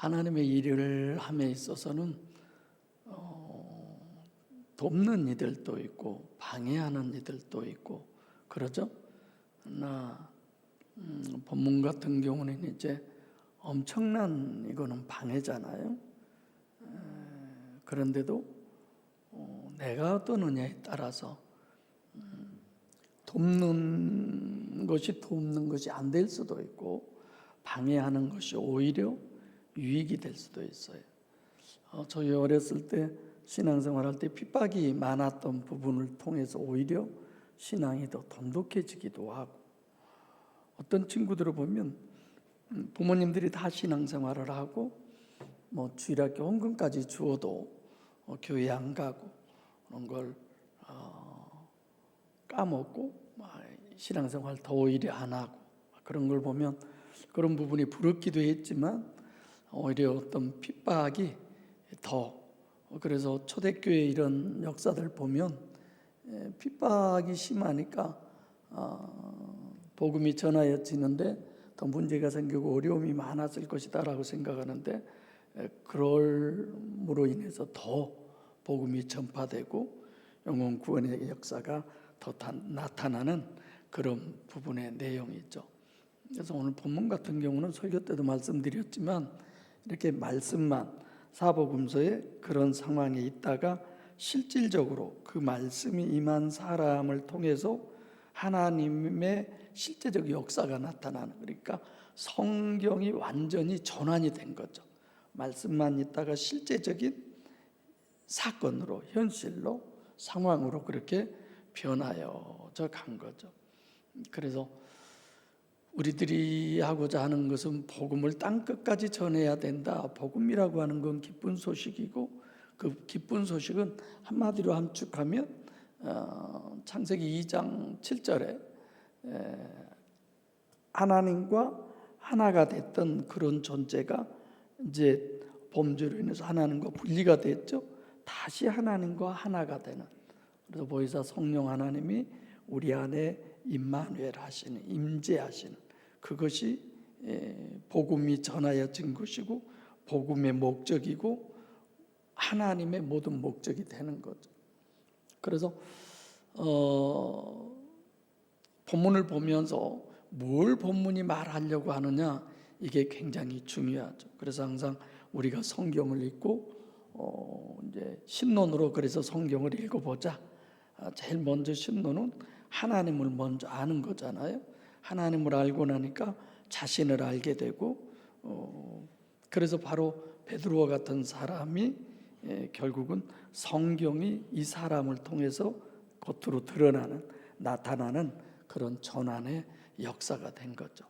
하나님의 일을 함에 있어서는 돕는 이들도 있고 방해하는 이들도 있고 그러죠. 나 본문 같은 경우는 이제 엄청난 이거는 방해잖아요. 그런데도 내가 어떠느냐에 따라서 돕는 것이 안 될 수도 있고 방해하는 것이 오히려 유익이 될 수도 있어요. 저희 어렸을 때 신앙생활할 때 핍박이 많았던 부분을 통해서 오히려 신앙이 더 돈독해지기도 하고, 어떤 친구들을 보면 부모님들이 다 신앙생활을 하고 주일학교 헌금까지 주어도 교회 안 가고 그런 걸 까먹고 신앙생활 더 오히려 안 하고, 그런 걸 보면 그런 부분이 부럽기도 했지만 오히려 어떤 핍박이 더, 그래서 초대교회 이런 역사들 보면 핍박이 심하니까 복음이 전하여지는데 더 문제가 생기고 어려움이 많았을 것이다 라고 생각하는데, 그럴므로 인해서 더 복음이 전파되고 영혼 구원의 역사가 더 나타나는 그런 부분의 내용이죠. 그래서 오늘 본문 같은 경우는 설교 때도 말씀드렸지만 이렇게 말씀만 사복음서에 그런 상황에 있다가 실질적으로 그 말씀이 임한 사람을 통해서 하나님의 실제적 역사가 나타나는, 그러니까 성경이 완전히 전환이 된 거죠. 말씀만 있다가 실제적인 사건으로, 현실로, 상황으로 그렇게 변하여져 간 거죠. 그래서 우리들이 하고자 하는 것은 복음을 땅끝까지 전해야 된다. 복음이라고 하는 건 기쁜 소식이고, 그 기쁜 소식은 한마디로 함축하면 창세기 2장 7절에 하나님과 하나가 됐던 그런 존재가 이제 범죄로 인해서 하나님과 분리가 됐죠. 다시 하나님과 하나가 되는, 그래서 보혜사 성령 하나님이 우리 안에 임마누엘 하시는, 임재하시는, 그것이 복음이 전하여진 것이고 복음의 목적이고 하나님의 모든 목적이 되는 거죠. 그래서 본문을 보면서 뭘 본문이 말하려고 하느냐, 이게 굉장히 중요하죠. 그래서 항상 우리가 성경을 읽고 이제 신론으로 그래서 성경을 읽어보자. 제일 먼저 신론은 하나님을 먼저 아는 거잖아요. 하나님을 알고 나니까 자신을 알게 되고, 그래서 바로 베드로와 같은 사람이 결국은 성경이 이 사람을 통해서 겉으로 드러나는, 나타나는 그런 전환의 역사가 된 거죠.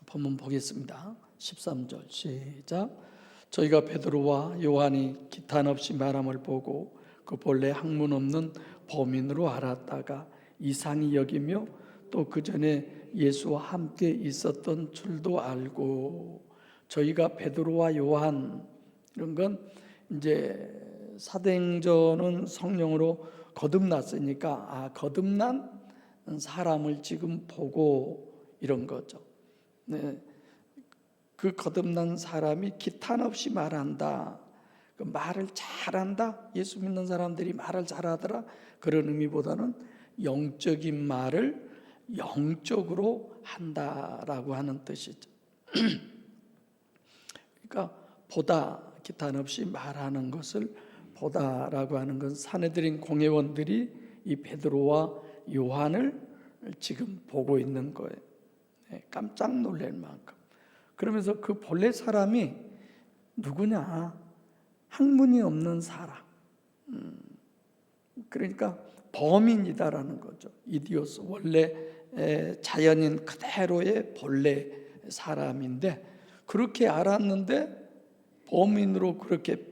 본문 보겠습니다. 13절 시작. 저희가 베드로와 요한이 기탄 없이 말함을 보고 그 본래 학문 없는 범인으로 알았다가 이상히 여기며 또 그 전에 예수와 함께 있었던 줄도 알고, 저희가 베드로와 요한, 이런 건 이제 사도행전은 성령으로 거듭났으니까 거듭난 사람을 지금 보고 이런 거죠. 네. 그 거듭난 사람이 기탄 없이 말한다. 그 말을 잘한다. 예수 믿는 사람들이 말을 잘하더라. 그런 의미보다는 영적인 말을 영적으로 한다라고 하는 뜻이죠. 그러니까 보다, 기탄 없이 말하는 것을 보다라고 하는 건 사내들인 공회원들이 이 베드로와 요한을 지금 보고 있는 거예요. 깜짝 놀랄 만큼. 그러면서 그 본래 사람이 누구냐? 학문이 없는 사람. 그러니까 범인이다라는 거죠. 이디오스, 원래 자연인 그대로의 본래 사람인데, 그렇게 알았는데 범인으로, 그렇게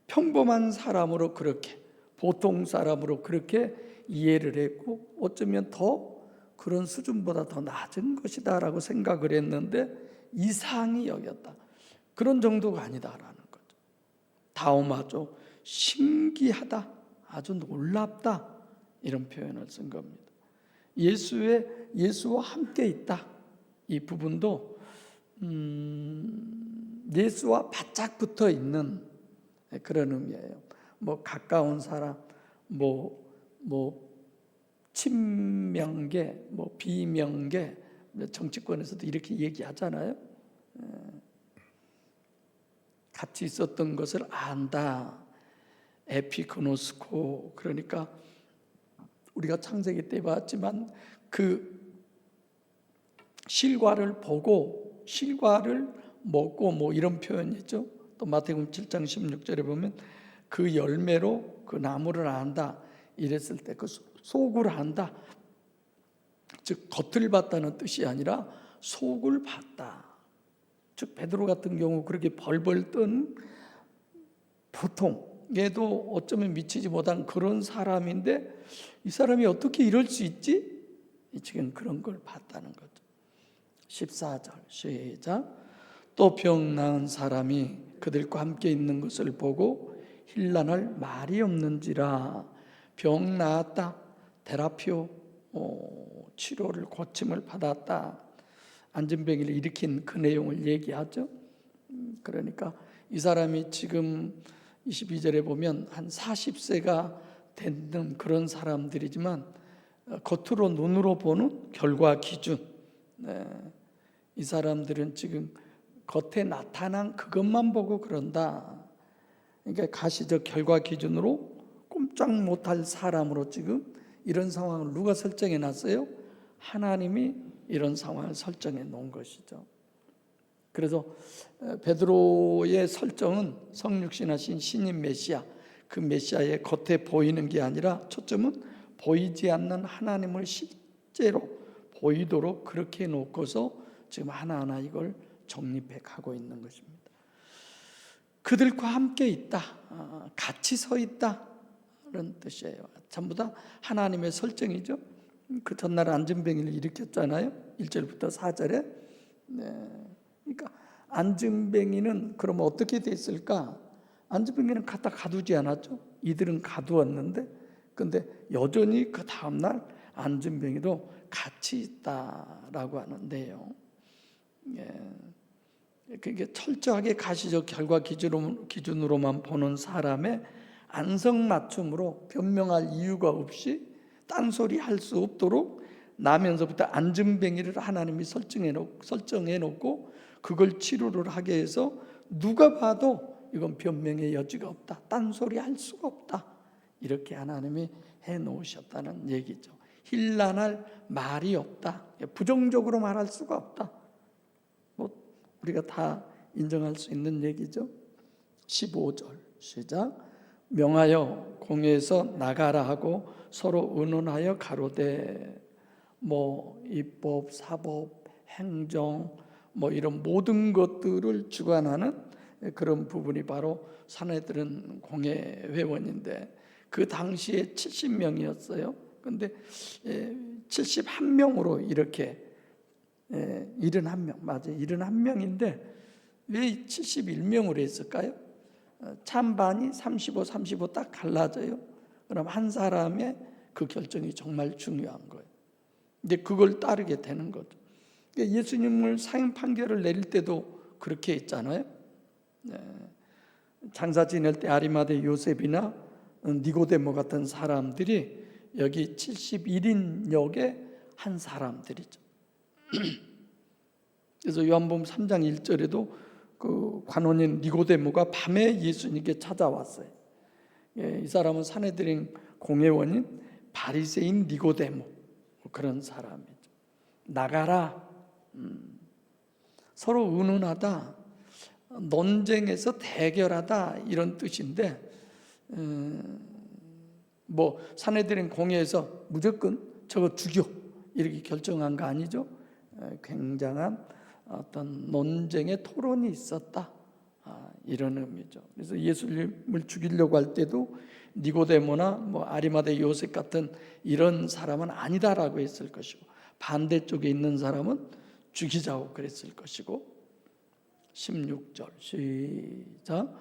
평범한 사람으로, 그렇게 보통 사람으로 그렇게 이해를 했고, 어쩌면 더 그런 수준보다 더 낮은 것이다 라고 생각을 했는데 이상히 여겼다. 그런 정도가 아니다라는 거죠. 다음하죠. 신기하다, 아주 놀랍다, 이런 표현을 쓴 겁니다. 예수와 함께 있다, 이 부분도 예수와 바짝 붙어 있는 그런 의미예요. 뭐 가까운 사람, 뭐 친명계, 뭐 비명계, 정치권에서도 이렇게 얘기하잖아요. 같이 있었던 것을 안다. 에피그노스코. 그러니까 우리가 창세기 때 봤지만 그 실과를 보고 실과를 먹고 뭐 이런 표현이죠. 또 마태복음 7장 16절에 보면 그 열매로 그 나무를 안다 이랬을 때 그 속을 안다, 즉 겉을 봤다는 뜻이 아니라 속을 봤다. 즉 베드로 같은 경우 그렇게 벌벌 뜬 보통 얘도 어쩌면 미치지 못한 그런 사람인데 이 사람이 어떻게 이럴 수 있지? 지금 그런 걸 봤다는 거죠. 14절 시작. 또 병 나은 사람이 그들과 함께 있는 것을 보고 힐난할 말이 없는지라. 병 나았다, 테라피오, 치료를 고침을 받았다, 안진병을 일으킨 그 내용을 얘기하죠. 그러니까 이 사람이 지금 22절에 보면 한 40세가 되는 그런 사람들이지만 겉으로 눈으로 보는 결과 기준, 이 사람들은 지금 겉에 나타난 그것만 보고 그런다. 그러니까 가시적 결과 기준으로 꼼짝 못할 사람으로 지금 이런 상황을 누가 설정해 놨어요? 하나님이 이런 상황을 설정해 놓은 것이죠. 그래서 베드로의 설정은 성육신하신 신인 메시아, 그 메시아의 겉에 보이는 게 아니라 초점은 보이지 않는 하나님을 실제로 보이도록 그렇게 놓고서 지금 하나하나 이걸 정립해 가고 있는 것입니다. 그들과 함께 있다, 같이 서 있다 그런 뜻이에요. 전부 다 하나님의 설정이죠. 그 전날 안진뱅이를 일으켰잖아요. 1절부터 4절에. 그러니까 안진뱅이는 그러면 어떻게 됐을까? 안진뱅이는 갖다 가두지 않았죠. 이들은 가두었는데, 근데 여전히 그 다음날 안진뱅이도 같이 있다라고 하는데요. 그게 철저하게 가시적 결과 기준으로만 보는 사람의 안성맞춤으로 변명할 이유가 없이 딴소리 할 수 없도록 나면서부터 안진뱅이를 하나님이 설정해 놓고 그걸 치료를 하게 해서 누가 봐도 이건 변명의 여지가 없다, 딴소리 할 수가 없다, 이렇게 하나님이 해 놓으셨다는 얘기죠. 힐난할 말이 없다, 부정적으로 말할 수가 없다, 뭐 우리가 다 인정할 수 있는 얘기죠. 15절 시작. 명하여 공회에서 나가라 하고 서로 의논하여 가로되. 뭐 입법, 사법, 행정 뭐 이런 모든 것들을 주관하는 그런 부분이 바로 사내들은 공회 회원인데 그 당시에 70명이었어요. 근데 71명으로 이렇게 71명, 맞아요. 71명인데 왜 71명으로 했을까요? 찬반이 35, 35 딱 갈라져요. 그럼 한 사람의 그 결정이 정말 중요한 거예요. 근데 그걸 따르게 되는 거죠. 예수님을 사형 판결을 내릴 때도 그렇게 했잖아요. 장사 지낼 때 아리마대 요셉이나 니고데모 같은 사람들이 여기 71인 역의 한 사람들이죠. 그래서 요한복음 3장 1절에도 그 관원인 니고데모가 밤에 예수님께 찾아왔어요. 이 사람은 산헤드린 공회원인 바리새인 니고데모, 그런 사람이죠. 나가라, 서로 의논하다, 논쟁에서 대결하다 이런 뜻인데, 뭐 산헤드린 공회에서 무조건 저거 죽여 이렇게 결정한 거 아니죠. 굉장한 어떤 논쟁의 토론이 있었다, 이런 의미죠. 그래서 예수님을 죽이려고 할 때도 니고데모나 뭐 아리마대 요셉 같은 이런 사람은 아니다라고 했을 것이고, 반대쪽에 있는 사람은 죽이자고 그랬을 것이고. 16절 시작.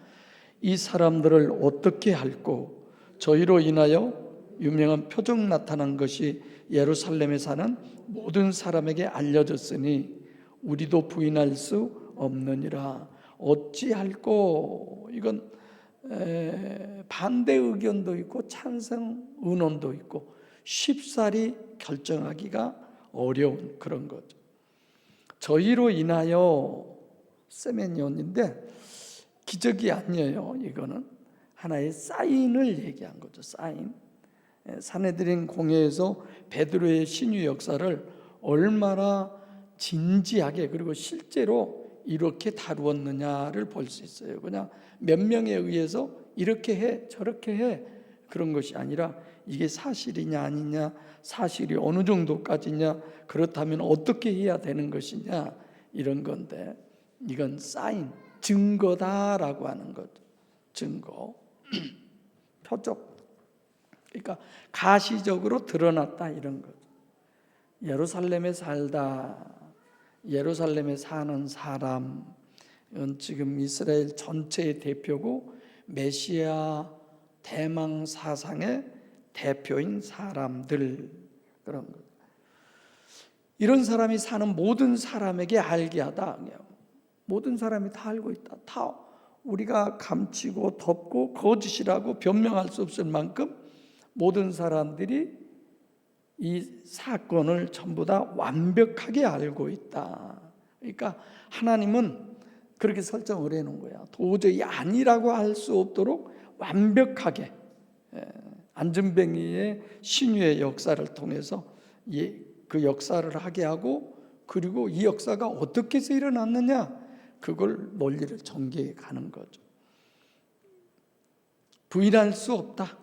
이 사람들을 어떻게 할꼬? 저희로 인하여 유명한 표적 나타난 것이 예루살렘에 사는 모든 사람에게 알려졌으니 우리도 부인할 수 없느니라. 어찌할꼬. 이건 반대 의견도 있고 찬성 의논도 있고 쉽사리 결정하기가 어려운 그런 거죠. 저희로 인하여 세메니온인데 기적이 아니에요. 이거는 하나의 사인을 얘기한 거죠. 사인. 산헤드린 공회에서 베드로의 신유 역사를 얼마나 진지하게 그리고 실제로 이렇게 다루었느냐를 볼 수 있어요. 그냥 몇 명에 의해서 이렇게 해 저렇게 해 그런 것이 아니라 이게 사실이냐 아니냐, 사실이 어느 정도까지냐, 그렇다면 어떻게 해야 되는 것이냐, 이런 건데 이건 사인, 증거다라고 하는 거죠. 증거, 표적. 그러니까 가시적으로 드러났다 이런 거죠. 예루살렘에 살다, 예루살렘에 사는 사람은 지금 이스라엘 전체의 대표고 메시아 대망 사상의 대표인 사람들, 그런 것. 이런 사람이 사는 모든 사람에게 알게 하다. 모든 사람이 다 알고 있다. 다 우리가 감추고 덮고 거짓이라고 변명할 수 없을 만큼 모든 사람들이 이 사건을 전부 다 완벽하게 알고 있다. 그러니까 하나님은 그렇게 설정을 해놓은 거야. 도저히 아니라고 할 수 없도록 완벽하게 안전뱅이의 신유의 역사를 통해서 그 역사를 하게 하고, 그리고 이 역사가 어떻게 해서 일어났느냐, 그걸 논리를 전개해 가는 거죠. 부인할 수 없다.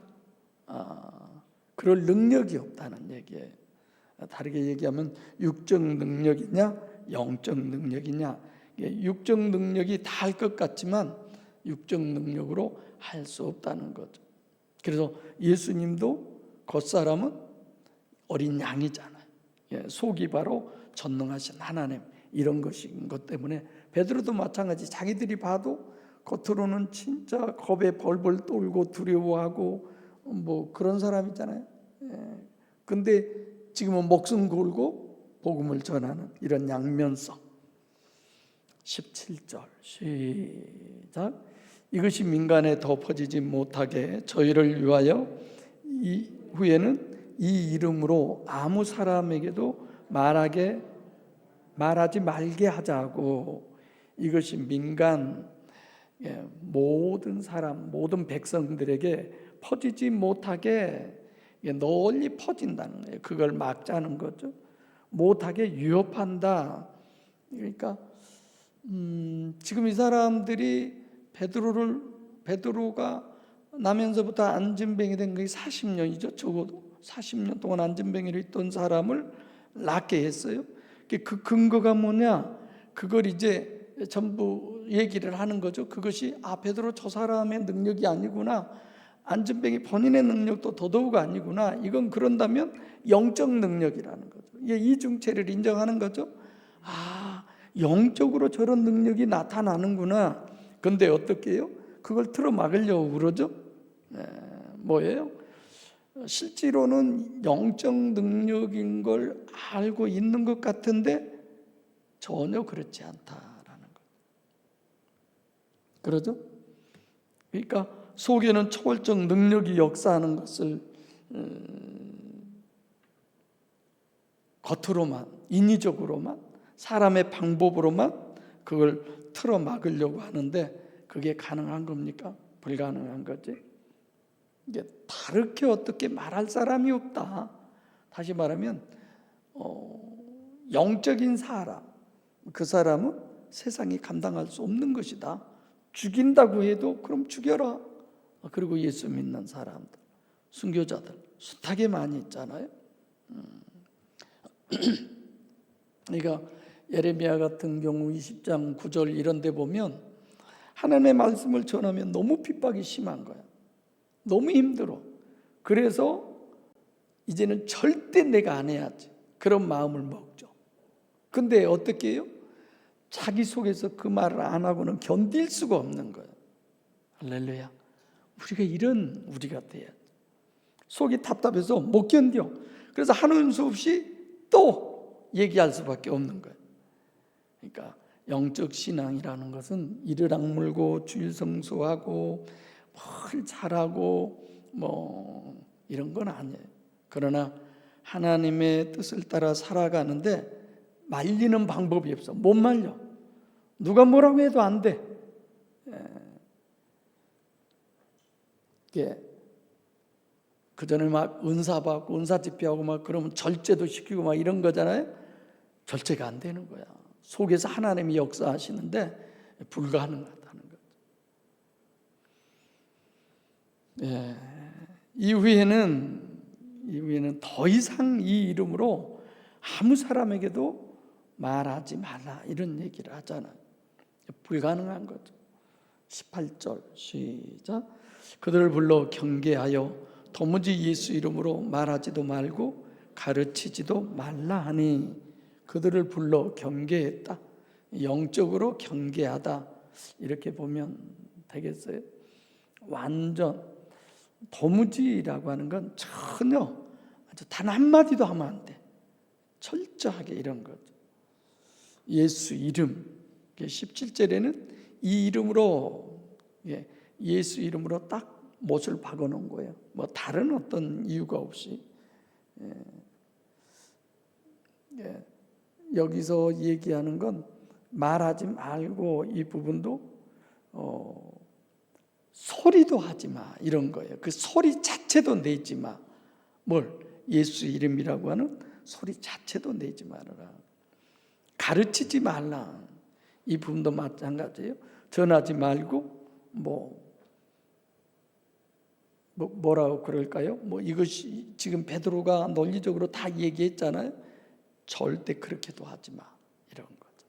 그럴 능력이 없다는 얘기예요. 다르게 얘기하면 육적 능력이냐 영적 능력이냐. 육적 능력이 다 할 것 같지만 육적 능력으로 할 수 없다는 거죠. 그래서 예수님도 겉사람은 어린 양이잖아요. 속이 바로 전능하신 하나님, 이런 것인 것 때문에 베드로도 마찬가지. 자기들이 봐도 겉으로는 진짜 겁에 벌벌 떨고 두려워하고 뭐 그런 사람 있잖아요. 근데 지금은 목숨 걸고 복음을 전하는 이런 양면성. 17절 시작. 이것이 민간에 더 퍼지지 못하게 저희를 위하여 후에는 이 이름으로 아무 사람에게도 말하지 말게 하자고. 이것이 민간, 모든 사람, 모든 백성들에게 퍼지지 못하게 널리 퍼진다는 거예요. 그걸 막자는 거죠. 못하게 유협한다. 그러니까 지금 이 사람들이 베드로가 나면서부터 안진뱅이 된 게 40년이죠. 적어도 40년 동안 안진뱅이로 있던 사람을 낫게 했어요. 그 근거가 뭐냐? 그걸 이제 전부 얘기를 하는 거죠. 그것이 베드로 저 사람의 능력이 아니구나, 안진뱅이 본인의 능력도 더더욱 아니구나. 이건 그런다면 영적 능력이라는 거죠. 이중체를 인정하는 거죠. 영적으로 저런 능력이 나타나는구나. 근데 어떻게 해요? 그걸 틀어막으려고 그러죠. 뭐예요? 실제로는 영적 능력인 걸 알고 있는 것 같은데 전혀 그렇지 않다라는 것. 그러죠? 그러니까 속에는 초월적 능력이 역사하는 것을 겉으로만, 인위적으로만, 사람의 방법으로만 그걸 틀어막으려고 하는데 그게 가능한 겁니까? 불가능한 거지. 이게 다르게 어떻게 말할 사람이 없다. 다시 말하면 영적인 사람, 그 사람은 세상이 감당할 수 없는 것이다. 죽인다고 해도 그럼 죽여라. 그리고 예수 믿는 사람들, 순교자들 숱하게 많이 있잖아요. 그러니까 예레미야 같은 경우 20장 9절 이런 데 보면 하나님의 말씀을 전하면 너무 핍박이 심한 거야. 너무 힘들어. 그래서 이제는 절대 내가 안 해야지, 그런 마음을 먹죠. 근데 어떻게 해요? 자기 속에서 그 말을 안 하고는 견딜 수가 없는 거예요. 할렐루야. 우리가 이런 우리가 돼야지. 속이 답답해서 못 견뎌. 그래서 하는 수 없이 또 얘기할 수밖에 없는 거예요. 그러니까 영적 신앙이라는 것은 이를 악물고 주일 성수하고 뭘 잘하고 뭐 이런 건 아니에요. 그러나 하나님의 뜻을 따라 살아가는데 말리는 방법이 없어. 못 말려. 누가 뭐라고 해도 안 돼. 그 전에 막 은사 받고 은사 집회하고 막 그러면 절제도 시키고 막 이런 거잖아요. 절제가 안 되는 거야. 속에서 하나님이 역사하시는데 불가능하다는 거죠. 이후에는 더 이상 이 이름으로 아무 사람에게도 말하지 말라 이런 얘기를 하잖아요. 불가능한 거죠. 18절 시작. 그들을 불러 경계하여 도무지 예수 이름으로 말하지도 말고 가르치지도 말라 하니, 그들을 불러 경계했다. 영적으로 경계하다 이렇게 보면 되겠어요. 완전 도무지라고 하는 건 전혀 단 한마디도 하면 안 돼. 철저하게 이런 거죠. 예수 이름 17절에는 이 이름으로 예수 이름으로 딱 못을 박아놓은 거예요. 뭐 다른 어떤 이유가 없이. 여기서 얘기하는 건 말하지 말고 이 부분도 소리도 하지 마 이런 거예요. 그 소리 자체도 내지 마. 뭘? 예수 이름이라고 하는 소리 자체도 내지 말아라. 가르치지 말라. 이 부분도 마찬가지예요. 전하지 말고 뭐라고 그럴까요? 이것이 지금 베드로가 논리적으로 다 얘기했잖아요. 절대 그렇게도 하지 마 이런 거죠.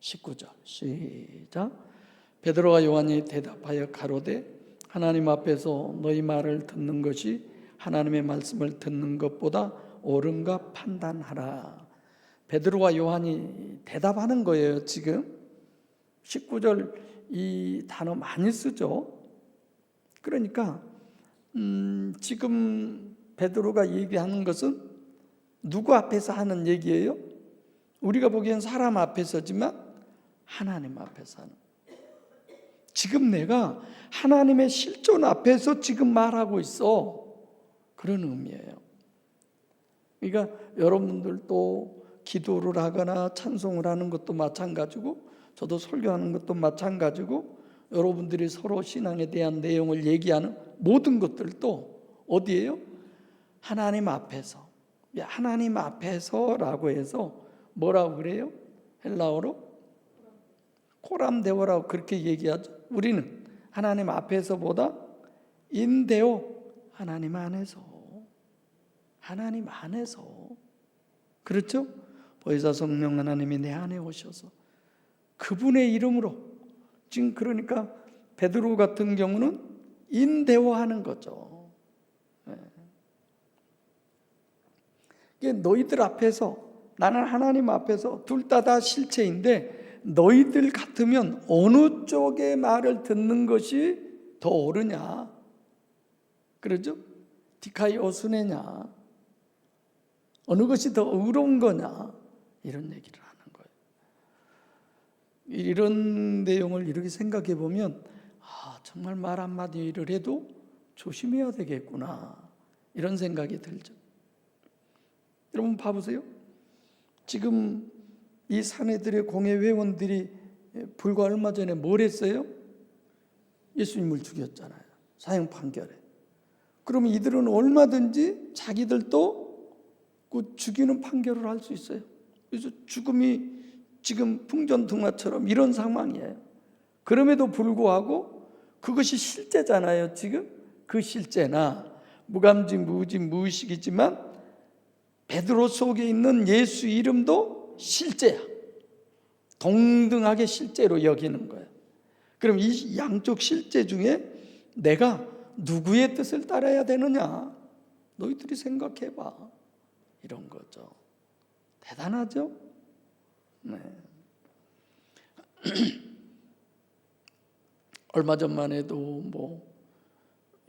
19절 시작. 베드로와 요한이 대답하여 가로되 하나님 앞에서 너희 말을 듣는 것이 하나님의 말씀을 듣는 것보다 옳은가 판단하라. 베드로와 요한이 대답하는 거예요. 지금 19절 이 단어 많이 쓰죠. 그러니까 지금 베드로가 얘기하는 것은 누구 앞에서 하는 얘기예요? 우리가 보기엔 사람 앞에서지만 하나님 앞에서 하는. 지금 내가 하나님의 실존 앞에서 지금 말하고 있어. 그런 의미예요. 그러니까 여러분들도 기도를 하거나 찬송을 하는 것도 마찬가지고, 저도 설교하는 것도 마찬가지고, 여러분들이 서로 신앙에 대한 내용을 얘기하는 모든 것들도 어디예요? 하나님 앞에서. 하나님 앞에서라고 해서 뭐라고 그래요? 헬라어로 코람데오라고 그렇게 얘기하죠. 우리는 하나님 앞에서보다 인데오, 하나님 안에서. 하나님 안에서. 그렇죠? 보혜사 성령 하나님이 내 안에 오셔서 그분의 이름으로, 지금 그러니까 베드로 같은 경우는 인대화하는 거죠. 너희들 앞에서, 나는 하나님 앞에서 둘 다 실체인데 너희들 같으면 어느 쪽의 말을 듣는 것이 더 옳으냐? 그러죠? 디카이오스네냐? 어느 것이 더 의로운 거냐? 이런 얘기를 하는 거예요. 이런 내용을 이렇게 생각해 보면 정말 말 한마디를 해도 조심해야 되겠구나 이런 생각이 들죠. 여러분 봐보세요. 지금 이 사내들의 공회 회원들이 불과 얼마 전에 뭘 했어요? 예수님을 죽였잖아요. 사형 판결에. 그러면 이들은 얼마든지 자기들도 그 죽이는 판결을 할 수 있어요. 그래서 죽음이 지금 풍전등화처럼 이런 상황이에요. 그럼에도 불구하고 그것이 실제잖아요. 지금 그 실제나 무감지 무지 무의식이지만 베드로 속에 있는 예수 이름도 실제야. 동등하게 실제로 여기는 거예요. 그럼 이 양쪽 실제 중에 내가 누구의 뜻을 따라야 되느냐? 너희들이 생각해봐. 이런 거죠. 대단하죠? 네. 얼마 전만 해도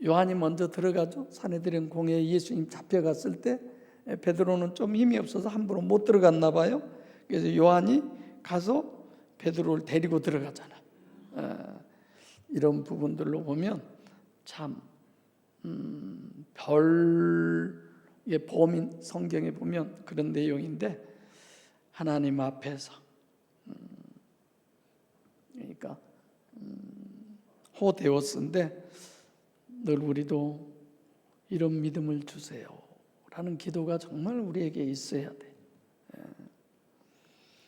요한이 먼저 들어가죠. 사내들인 공회에 예수님 잡혀갔을 때 베드로는 좀 힘이 없어서 함부로 못 들어갔나 봐요. 그래서 요한이 가서 베드로를 데리고 들어가잖아. 이런 부분들로 보면 참 별의 범인, 성경에 보면 그런 내용인데, 하나님 앞에서 그러니까 호데오스인데, 늘 우리도 이런 믿음을 주세요 라는 기도가 정말 우리에게 있어야 돼.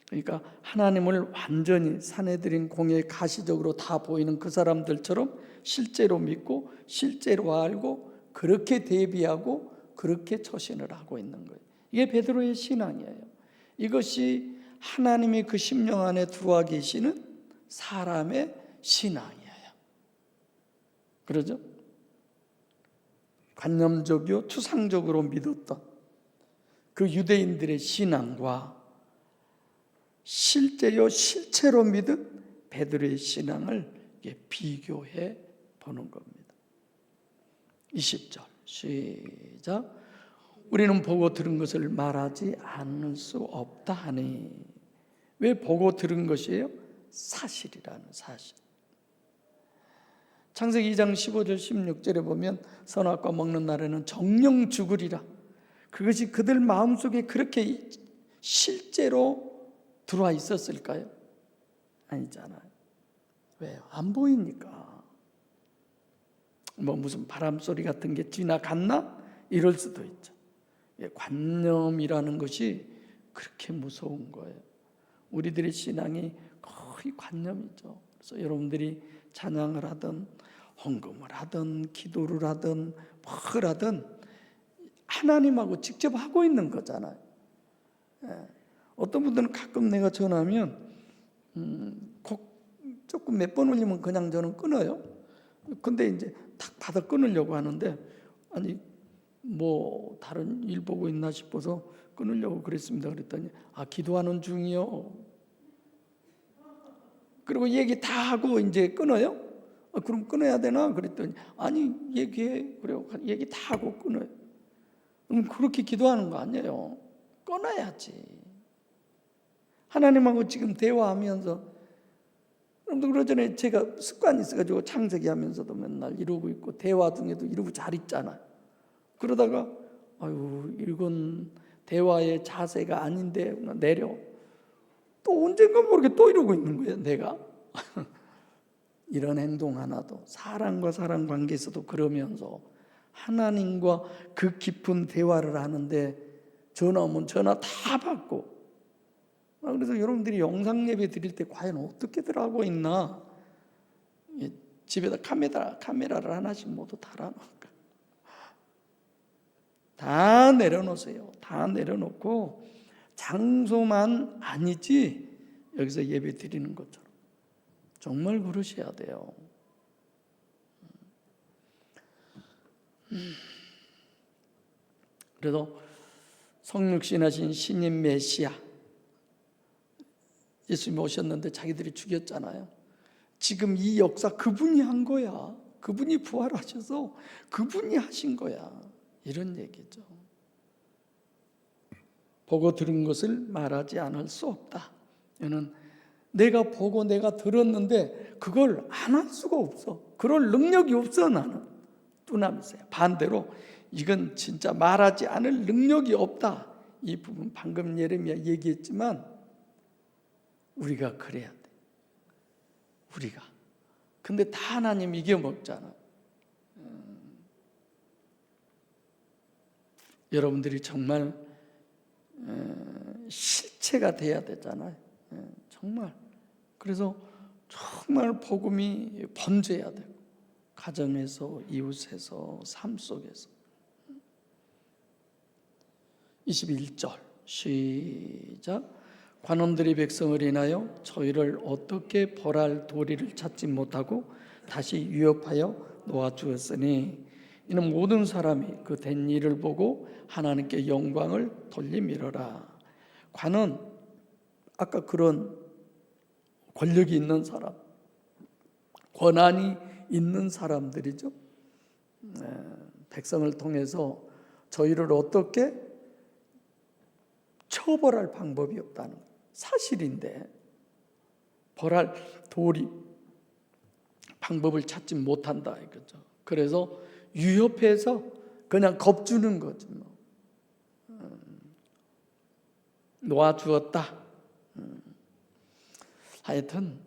그러니까 하나님을 완전히 사내들인 공예 가시적으로 다 보이는 그 사람들처럼 실제로 믿고 실제로 알고 그렇게 대비하고 그렇게 처신을 하고 있는 거예요. 이게 베드로의 신앙이에요. 이것이 하나님이 그 심령 안에 들어와 계시는 사람의 신앙이에요. 그러죠? 관념적이요 추상적으로 믿었던 그 유대인들의 신앙과 실제요 실체로 믿은 베드로의 신앙을 비교해 보는 겁니다. 20절 시작. 우리는 보고 들은 것을 말하지 않을 수 없다 하니. 왜 보고 들은 것이에요? 사실이라는 사실. 창세기 2장 15절 16절에 보면 선악과 먹는 날에는 정령 죽으리라. 그것이 그들 마음속에 그렇게 실제로 들어와 있었을까요? 아니잖아요. 왜요? 안 보이니까. 뭐 무슨 바람소리 같은 게 지나갔나? 이럴 수도 있죠. 관념이라는 것이 그렇게 무서운 거예요. 우리들의 신앙이 거의 관념이죠. 그래서 여러분들이 찬양을 하든 헌금을 하든 기도를 하든 뭘 하든 하나님하고 직접 하고 있는 거잖아요. 어떤 분들은 가끔 내가 전화하면 곡 조금 몇 번 올리면 그냥 저는 끊어요. 근데 이제 탁 받아 끊으려고 하는데, 아니 뭐 다른 일 보고 있나 싶어서 끊으려고 그랬습니다. 그랬더니 기도하는 중이요. 그리고 얘기 다 하고 이제 끊어요. 그럼 끊어야 되나? 그랬더니 아니 얘기해. 그래요. 얘기 다 하고 끊어요. 그럼 그렇게 기도하는 거 아니에요. 끊어야지. 하나님하고 지금 대화하면서, 여러분들 그러잖아요. 제가 습관이 있어가지고 창세기 하면서도 맨날 이러고 있고 대화 중에도 이러고 잘 있잖아요. 그러다가 이건 대화의 자세가 아닌데 내려. 또 언젠가 모르게 또 이러고 있는 거예요, 내가. 이런 행동 하나도 사람과 사람 관계에서도 그러면서 하나님과 그 깊은 대화를 하는데 전화 오면 전화 다 받고. 그래서 여러분들이 영상 예배 드릴 때 과연 어떻게들 하고 있나? 집에다 카메라를 하나씩 모두 달아놓을까? 다 내려놓으세요. 다 내려놓고 장소만 아니지 여기서 예배 드리는 것처럼 정말 그러셔야 돼요. 그래서 성육신하신 신인 메시아 예수님이 오셨는데 자기들이 죽였잖아요. 지금 이 역사 그분이 한 거야. 그분이 부활하셔서 그분이 하신 거야. 이런 얘기죠. 보고 들은 것을 말하지 않을 수 없다. 이는 내가 보고 내가 들었는데 그걸 안 할 수가 없어. 그럴 능력이 없어. 나는 뚜나미세요. 반대로 이건 진짜 말하지 않을 능력이 없다. 이 부분 방금 예레미야 얘기했지만 우리가 그래야 돼. 우리가. 근데 다 하나님 이겨먹잖아. 여러분들이 정말 실체가 돼야 되잖아요. 정말. 그래서 정말 복음이 번져야 되고 가정에서, 이웃에서, 삶 속에서. 21절 시작. 관원들이 백성을 인하여 저희를 어떻게 벌할 도리를 찾지 못하고 다시 위협하여 놓아주었으니 이는 모든 사람이 그 된 일을 보고 하나님께 영광을 돌리미러라. 관은 아까 그런 권력이 있는 사람, 권한이 있는 사람들이죠. 백성을 통해서 저희를 어떻게 처벌할 방법이 없다는 사실인데 벌할 도리, 방법을 찾지 못한다 이거죠. 그래서 위협해서 그냥 겁주는 거지 뭐. 놓아주었다. 하여튼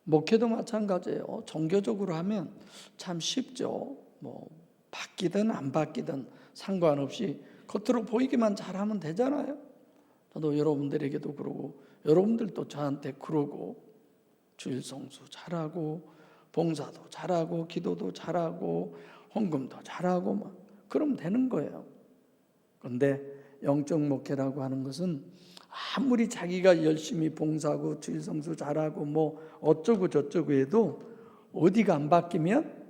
목회도 마찬가지예요. 종교적으로 하면 참 쉽죠. 뭐 바뀌든 안 바뀌든 상관없이 겉으로 보이기만 잘하면 되잖아요. 저도 여러분들에게도 그러고 여러분들도 저한테 그러고 주일 성수 잘하고 봉사도 잘하고 기도도 잘하고 헌금도 잘하고 막 그러면 되는 거예요. 그런데 영적 목회라고 하는 것은 아무리 자기가 열심히 봉사하고 주일 성수 잘하고 뭐 어쩌고 저쩌고 해도 어디가 안 바뀌면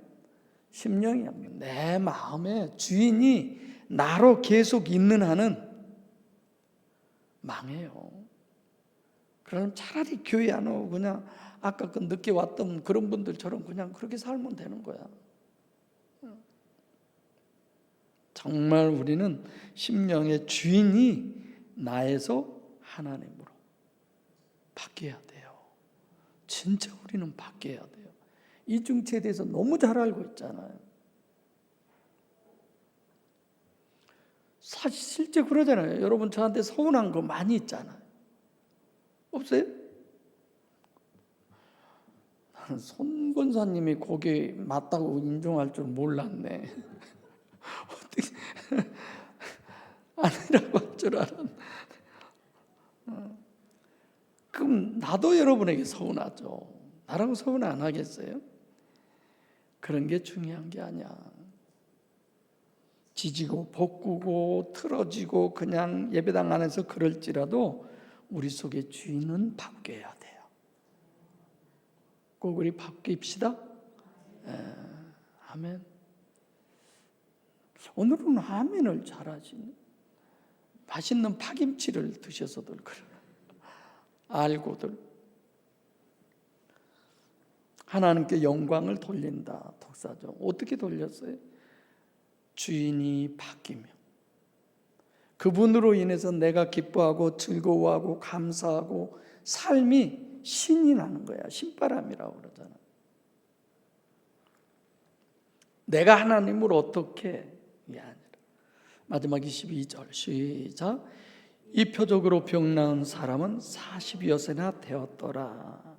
심령이 내 마음에 주인이 나로 계속 있는 한은 망해요. 그럼 차라리 교회 안 오고 그냥 아까 그 늦게 왔던 그런 분들처럼 그냥 그렇게 살면 되는 거야. 정말 우리는 심령의 주인이 나에서 하나님으로 바뀌어야 돼요. 진짜 우리는 바뀌어야 돼요. 이중체에 대해서 너무 잘 알고 있잖아요. 사실 실제 그러잖아요. 여러분 저한테 서운한 거 많이 있잖아요. 없어요? 손 권사님이 거기 맞다고 인정할 줄 몰랐네. 어떻게 아니라고 할 줄 알았네. 그럼 나도 여러분에게 서운하죠. 나라고 서운 안 하겠어요? 그런 게 중요한 게 아니야. 지지고 볶고 틀어지고 그냥 예배당 안에서 그럴지라도 우리 속에 주인은 바뀌어야 돼요. 꼭 우리 바뀝시다. 아멘. 오늘은 아멘을 잘하시네. 맛있는 파김치를 드셔서들 그래. 알고들 하나님께 영광을 돌린다. 독사죠. 어떻게 돌렸어요? 주인이 바뀌며 그분으로 인해서 내가 기뻐하고 즐거워하고 감사하고 삶이 신이 나는 거야. 신바람이라고 그러잖아. 내가 하나님을 어떻게 이게 아니라 마지막 22절 시작. 이 표적으로 병 나은 사람은 40여세나 되었더라.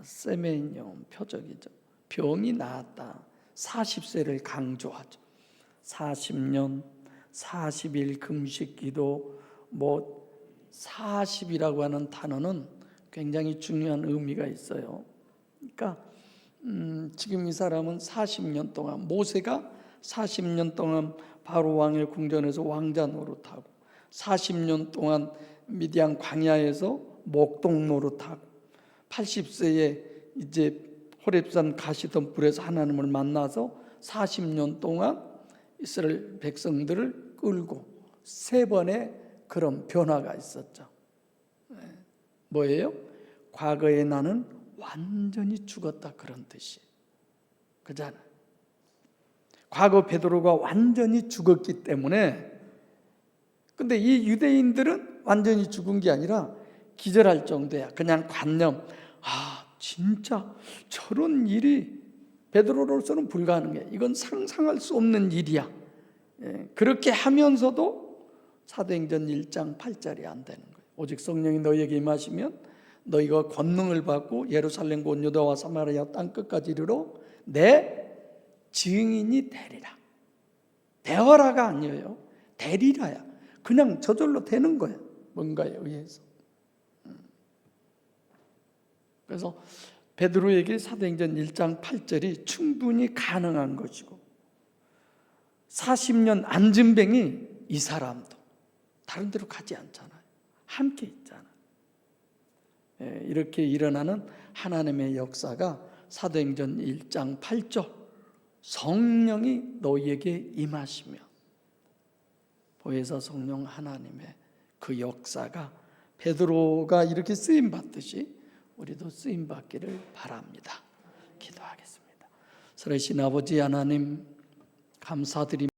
세메니온 표적이죠. 병이 나았다. 40세를 강조하죠. 40년 40일 금식 기도 뭐 40이라고 하는 단어는 굉장히 중요한 의미가 있어요. 그러니까 지금 이 사람은 40년 동안 모세가 40년 동안 바로 왕의 궁전에서 왕자 노릇하고 40년 동안 미디안 광야에서 목동 노릇하고 80세에 이제 호렙산 가시던 불에서 하나님을 만나서 40년 동안 이스라엘 백성들을 끌고 3번의 그런 변화가 있었죠. 뭐예요? 과거에 나는 완전히 죽었다 그런 뜻이 그잖아요. 과거 베드로가 완전히 죽었기 때문에 근데 이 유대인들은 완전히 죽은 게 아니라 기절할 정도야. 그냥 관념. 진짜 저런 일이 베드로로서는 불가능해. 이건 상상할 수 없는 일이야. 그렇게 하면서도 사도행전 1장 8절이 안 되는 거예요. 오직 성령이 너희에게 임하시면 너희가 권능을 받고 예루살렘과 온 유다와 사마리아 땅 끝까지 이르러 내 증인이 되리라. 되어라가 아니에요. 되리라야. 그냥 저절로 되는 거야. 뭔가에 의해서. 그래서 베드로에게 사도행전 1장 8절이 충분히 가능한 것이고 40년 안진뱅이 이 사람도 다른 데로 가지 않잖아요. 함께 있잖아요. 이렇게 일어나는 하나님의 역사가 사도행전 1장 8절 성령이 너희에게 임하시며 보혜사 성령 하나님의 그 역사가 베드로가 이렇게 쓰임받듯이 우리도 쓰임받기를 바랍니다. 기도하겠습니다. 살아계신 아버지 하나님 감사드립니다.